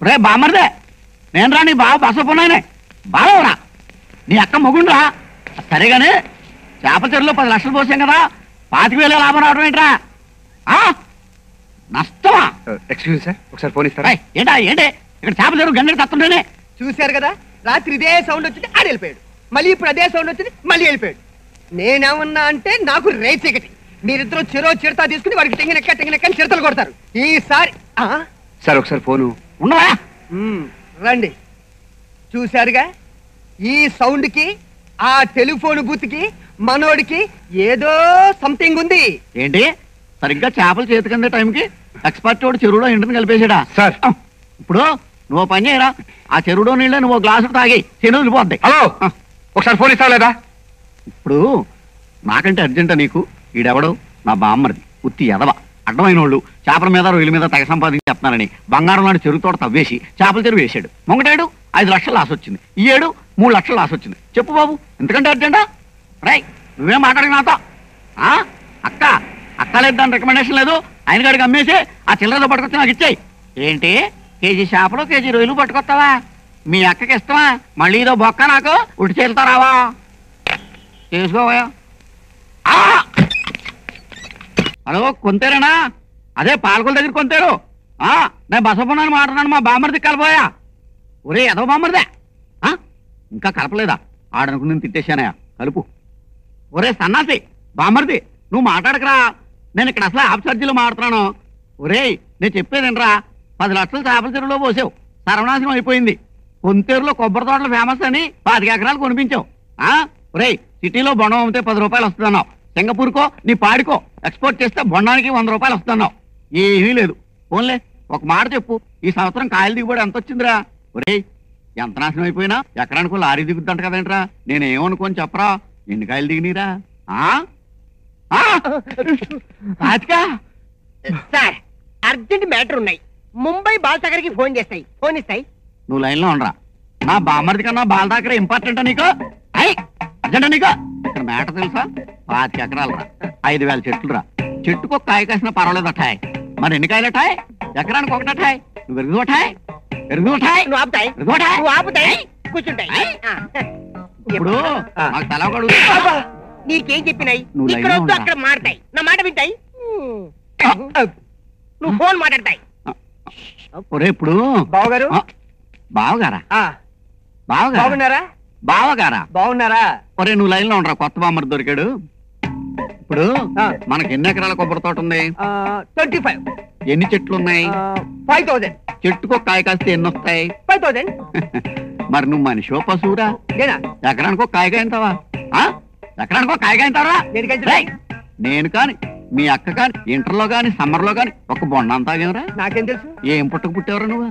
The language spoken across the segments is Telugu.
రే బామ్మర్దే నేను రా నీ బావ బసపోనాయనే బావరా నీ అక్క మొగుండ్రా సరేగానే చేపల చెరువులో 10 లక్షలు పోసాం కదా 25,000 లాభం రావడం ఏంట్రా నష్టమా? ఎక్స్క్యూజ్ సార్ ఒకసారి ఫోన్ ఇస్తారా? ఏంటా ఏంటి ఇక్కడ చేపల చెరువు గంటలు తత్తుంటేనే చూశారు కదా, రాత్రి ఇదే సౌండ్ వచ్చింది ఆడు వెళ్ళిపోయాడు, మళ్ళీ ఇప్పుడు అదే సౌండ్ వచ్చింది మళ్ళీ వెళ్ళిపోయాడు. నేనేమన్నా అంటే నాకు రేట్ చీకటి. మీరిద్దరూ చెరో చిరతా తీసుకుని వాడికి టెంగినెక్క చిరతలు కొడతారు. ఈసారి సార్ ఒకసారి ఫోను ఉండవా? రండి. చూశారుగా, ఈ సౌండ్ కి ఆ టెలిఫోన్ బూత్ కి మనోడికి ఏదో సంథింగ్ ఉంది. ఏంటి సరిగ్గా చేపలు చేతికందే టైంకి ఎక్స్పర్ట్ వాడు చెరువులో ఇంటిని కలిపేసాడా? సార్ ఇప్పుడు నువ్వు పని చేయరా, ఆ చెరువులో నీళ్ళు నువ్వు గ్లాసు తాగి చెరువు వెళ్ళిపోద్ది. హలో ఒకసారి ఫోన్ ఇస్తావా లేదా? ఇప్పుడు నాకంటే అర్జెంటా నీకు? ఈడెవడు? నా బామ్మరిది ఉత్తి ఎదవ అడ్డమైన వాళ్ళు చేపల మీద రొయ్యల మీద తెగ సంపాదించి చెప్తున్నారని బంగారం లాంటి చెరువు తోట తవ్వేసి చేపల చెరువు వేసాడు. మొంగటేడు 5 లక్షలు లాస్ వచ్చింది, ఈ ఏడు 3 లక్షలు లాస్ వచ్చింది. చెప్పు బాబు ఎందుకంటే అర్జెంటా? రై నువ్వేం మాట్లాడక నాతో. అక్క అక్క లేదు, దాని రికమెండేషన్ లేదు, ఆయన గారికి అమ్మేసి ఆ చిల్లరతో పట్టుకొచ్చి నాకు ఇచ్చాయి. ఏంటి కేజీ చేపలు కేజీ రొయ్యలు పట్టుకొస్తావా? మీ అక్కకి ఇష్టమా? మళ్ళీ ఇదో బొక్క నాకు ఉట్టి చేరుతా రావా? చేసుకోవా? హలో కొంతేరేనా? అదే పాలకొల దగ్గర కొంతేరు. నేను బసపన్నాను మాట్లాడాను, మా బామ్మరిది కలపోయా. ఒరే ఎదవ బామ్మరిదే, ఇంకా కలపలేదా? ఆడనుకు నేను తిట్టేశానయా, కలుపు. ఒరే సన్నాసి బామ్మరిది నువ్వు మాట్లాడకరా, నేను ఇక్కడ అసలు ఆఫ్ సర్జీలో మాట్లాడుతున్నాను. ఒరే నేను చెప్పేదేనరా, 10 లక్షలు చేపల చెరువులో పోసావు, సర్వనాశనం అయిపోయింది. కొంతేరులో కొబ్బరి తోటలు ఫేమస్ అని 25 ఎకరాలు కొనిపించావు. ఒరే సిటీలో బొండం అమ్మితే 10 రూపాయలు వస్తుందన్నావు, సింగపూర్కో నీ పాడికో ఎక్స్పోర్ట్ చేస్తే బొండానికి 100 రూపాయలు వస్తున్నావు. ఏమీ లేదు. ఫోన్లే ఒక మాట చెప్పు, ఈ సంవత్సరం కాయలు దిగుబడి ఎంత వచ్చిందిరా? ఒరే ఎంత నాశనం అయిపోయినా ఎకరానికి లారీ దిగుద్దంట కదేంట్రా? నేనేమనుకోని చెప్పరా, ఎన్ని కాయలు దిగినీరా? సార్ అర్జెంట్ మ్యాటర్ ఉన్నాయి, ముంబై బాల్సాగర్కి ఫోన్ చేస్తాయి, ఫోన్ ఇస్తాయి. నువ్వు లైన్లో ఉండరా. నా బామ్మర్ది కన్నా బాల దగ్గర ఇంపార్టెంటా నీకు? అర్జెంటా నీకు? ఇక్కడ మ్యాటర్ తెలుసా? 25 ఎకరాలు రా, 5,000 చెట్లు రా. చెట్టుకు ఒక కాయ కాసినా పర్వాలేదు అఠాయ్. మరి ఎన్ని కాయలు అఠాయ్? ఎకరానికి ఒకటి అఠాయ్. నువ్వు ఎరుగు అఠాయ్, ఎరుగు అఠాయ్, కూర్చుంటాయి. ఇప్పుడు నాకు తలవగడు. నీకేం చెప్పినాయి? ఇక్కడ వద్దు అక్కడ మాడతాయి, నా మాట వింటాయి, నువ్వు ఫోన్ మాట్లాడతాయి. ఒరే ఇప్పుడు బావగారు, బావగారా? బాగున్నారా? బావగారా బాగున్నారా? ఒరే నువ్వు లైన్ లో ఉండరా, కొత్త బామ్మర్ దొరికాడు. ఇప్పుడు మనకి ఎన్ని ఎకరాల కొబ్బరి తోట ఉంది? 25. ఎన్ని చెట్లు ఉన్నాయి? 5,000. చెట్టుకు ఒక కాయ కాస్తే ఎన్ని వస్తాయి? 5,000. మరి నువ్వు మనిషో పశువురా? ఎకరానికి ఒక కాయగా ఎంతవా? ఎకరానికి ఒక కాయగా ఎంతవరా? నేను కాని మీ అక్క కాని ఇంటర్లో గాని సమ్మర్ లో గాని ఒక బొండ అంతా తాగేవరా? నాకేం తెలుసు? ఏం పుట్టకు పుట్టేవరా నువ్వు?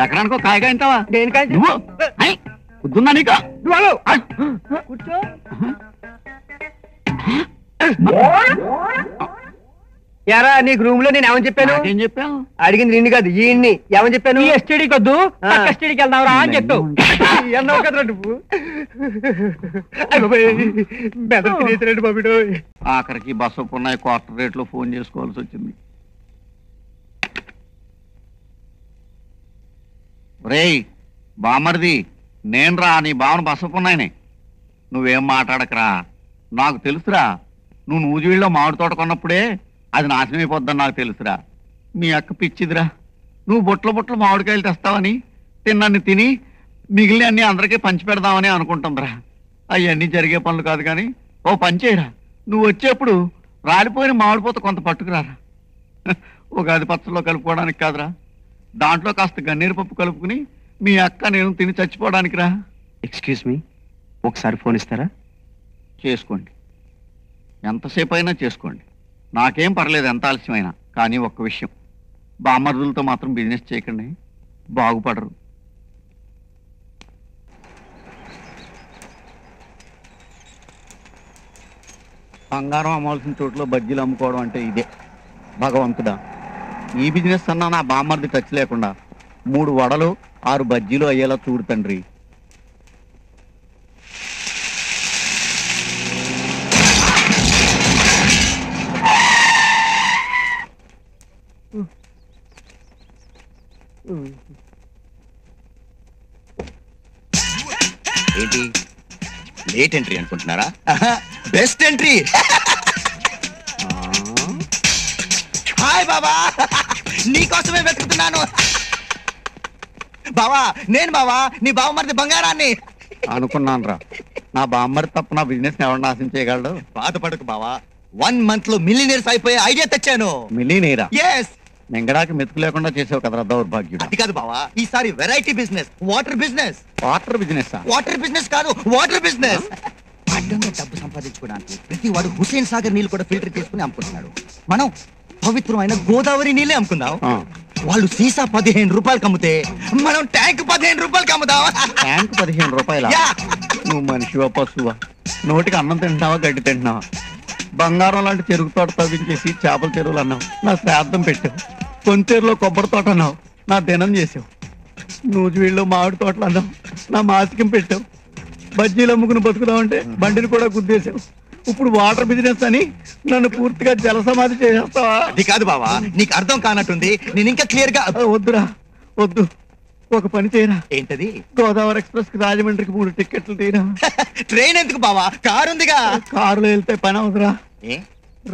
ఎకరానికి ఒక కాయగా ఎంతవా? నువ్వు కుద్దుందా నీకు? కూర్చో. యారా నీకు రూమ్ లో నేను ఏమని చెప్పాను? ఏం చెప్పావు? అడిగింది నిన్ను కాదు, ఈయన్ని. ఏమని చెప్పాను? ఎస్టీడీకి వద్దు, ఎస్టీడీకి వెళ్దాంరా అని చెప్పావు. అన్నావు కదరా నువ్వు. బాబుడు ఆఖరికి బస్సు ఉన్నాయి, క్వార్టర్ రేట్ లో ఫోన్ చేసుకోవాల్సి వచ్చింది. రేయ్ బామర్ది నేను రా, నీ బావను బసపున్నాయని. నువ్వేం మాట్లాడకరా, నాకు తెలుసురా. నువ్వు నూజివీడులో మామిడి తోట కొన్నప్పుడే అది నాశనం అయిపోద్దని నాకు తెలుసురా. మీ అక్క పిచ్చిదిరా, నువ్వు బొట్లు మామిడికాయలు తెస్తావని తిన్నన్ని తిని మిగిలిన అన్ని అందరికీ పంచి పెడదామని అనుకుంటుందిరా. అవన్నీ జరిగే పనులు కాదు. కానీ ఓ పని చేయరా, నువ్వు వచ్చేప్పుడు రాలిపోయిన మామిడిపోత కొంత పట్టుకురారా. ఉగాది పచ్చలో కలుపుకోవడానికి కాదురా, దాంట్లో కాస్త గన్నేరు పప్పు కలుపుకుని మీ అక్క నేను తిని చచ్చిపోవడానికి రా. ఎక్స్క్యూజ్ మీ, ఒకసారి ఫోన్ ఇస్తారా? చేసుకోండి, ఎంతసేపు అయినా చేసుకోండి, నాకేం పర్లేదు ఎంత ఆలస్యమైనా. కానీ ఒక్క విషయం, బామ్మర్దులతో మాత్రం బిజినెస్ చేయకండి, బాగుపడరు. బంగారం అమ్మవలసిన చోట్ల బజ్జీలు అమ్ముకోవడం అంటే ఇదే. భగవంతుడా, ఈ బిజినెస్ అన్నా నా బామ్మర్ది టచ్ లేకుండా 3 వడలు 6 బజ్జీలు అయ్యేలా చూడు తండ్రి. ఏంటి లేట్ ఎంట్రీ అనుకుంటున్నారా? Best entry. హాయ్ బాబా, నీకోసమే వెతుకుతున్నాను. బావా నేను బావా, నీ బావమరిది బంగారాన్ని. అనుకున్నాను రా, నా బామ్మడి తప్ప నా బిజినెస్ ఎవరు నాశనం చేయగలడు? బాధపడకు బావా, 1 month లో మిలియనీర్స్ అయిపోయే ఐడియా తెచ్చాను. మిలీనీరా? ఎస్. నింగడానికి మెతుకు లేకుండా చేసావు కదరా దౌర్భాగ్యుడు. అది కాదు బావా, ఈసారి variety business, water business. Water business? Water business కాదు, వాటర్ బిజినెస్. అడ్డంగా డబ్బు సంపాదించుకోవడానికి ప్రతి వాడు హుస్సేన్ సాగర్ నీళ్ళు కూడా ఫిల్టర్ చేసుకుని అమ్ముకుంటున్నాడు. మనం పవిత్రమైన గోదావరి నీళ్ళే అమ్ముకుందాం. వాళ్ళు సీసా 15 రూపాయలకి అమ్ముతే మనం ట్యాంక్ 15 రూపాయలకి అమ్ముదాం. ట్యాంక్ 15 రూపాయల? నువ్వు మనిషివా పశువా? నోటికి అన్నం తింటున్నావా గడ్డి తింటున్నావా? బంగారం లాంటి చెరుకు తోట తవ్వించేసి చేపల చెరువులు అన్నావు, నా శ్రాద్ధం పెట్టావు. కొంచెరులో కొబ్బరి తోట అన్నావు, నా దినం చేసావు. నూజివీళ్ళు మామిడి తోటలు అన్నావు, నా మాసికం పెట్టావు. బజ్జీలు అమ్ముకుని బతుకుదామంటే బండిని కూడా గుద్దేశావు. ఇప్పుడు వాటర్ బిజినెస్ అని నన్ను పూర్తిగా జల సమాధి చేసేస్తావా? అది కాదు బావా, నీకు అర్థం కానట్టుంది. నేను ఇంకా క్లియర్ గా. వద్దురా వద్దు, ఒక పని చేయరా. ఏంటది? గోదావరి ఎక్స్ప్రెస్ కి రాజమండ్రికి 3 టికెట్లు తీరా. ట్రైన్ ఎందుకు బావా, కారు ఉందిగా. కారులో వెళ్తే పని అవుతురా.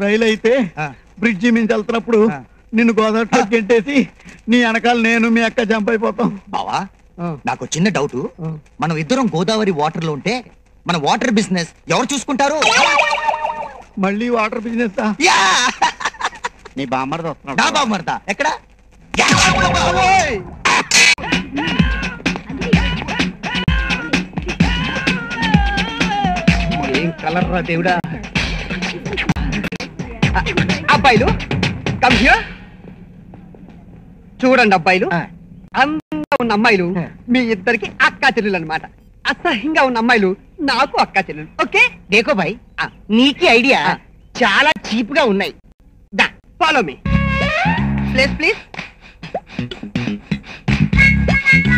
రైలు అయితే బ్రిడ్జి మించి వెళ్తున్నప్పుడు నిన్ను గోదావరిలో గెంటేసి నీ వెనకాల నేను మీ అక్క జంప్ అయిపోతాం. బావా నాకు చిన్న డౌట్. మనం ఇద్దరం గోదావరి వాటర్ లో ఉంటే మన వాటర్ బిజినెస్ ఎవరు చూసుకుంటారు? మళ్ళీ వాటర్ బిజినెస్? నీ బామ్మర్ది నా వస్తున్నాడు. బావమరదా ఎక్కడ? ఏం కలర్ రా దేవుడా. అబ్బాయిలు కమ్ హియర్. చూడండి అబ్బాయిలు, అందంగా ఉన్న అమ్మాయిలు మీ ఇద్దరికి అక్కా చెల్లెలు అన్నమాట. అసహ్యంగా ఉన్న అమ్మాయిలు నాకు అక్కా చెల్లెలు. ఓకే దేకో భాయ్, నీకి ఐడియా చాలా చీప్ గా ఉన్నాయి. దా ఫాలో మీ. Please please.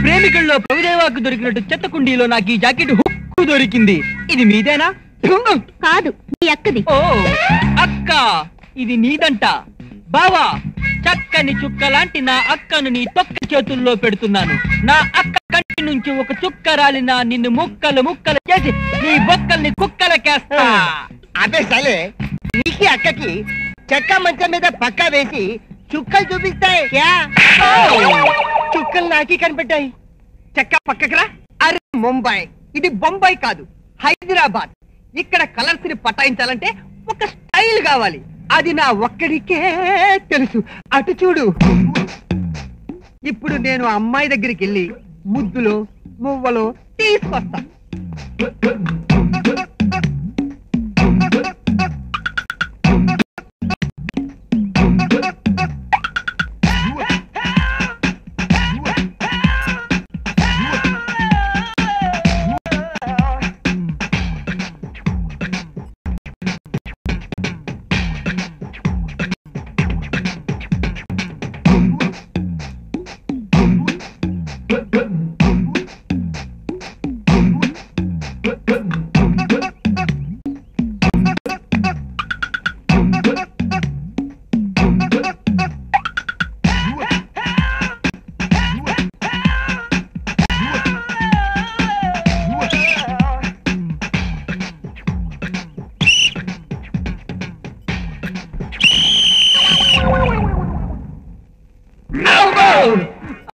ప్రేమికుల్లో ప్రభుదేవాకు దొరికినట్టు చెత్త కుండీలో నాకు ఈ జాకెట్ హుక్కు దొరికింది. ఇది మీదేనా? కాదు, నీ అక్కది. ఓ అక్క, ఇది నీదంట. బావా, చక్కని చుక్క లాంటి నా అక్కను నీ తొక్క చేతుల్లో పెడుతున్నాను. నా అక్క కంటి నుంచి ఒక చుక్క రాలినా నిన్ను ముక్కలు ముక్కలు చేసి నీ బొక్కల్ని కుక్కలకేస్తా. అదే సలే, నీకి అక్కకి చెక్క మంచం మీద పక్కా వేసి చుక్కలు చూపిస్తాయి. చుక్కలు నాకి కనిపెట్టాయి. చెక్క పక్కకరా. అరే ముంబై, ఇది బొంబాయి కాదు, హైదరాబాద్. ఇక్కడ కలర్స్ ని పటాయించాలంటే ఒక స్టైల్ కావాలి. అది నా ఒక్కడికే తెలుసు. అటు చూడు. ఇప్పుడు నేను అమ్మాయి దగ్గరికి వెళ్ళి ముద్దులో మువ్వలో తీసుకొస్తా.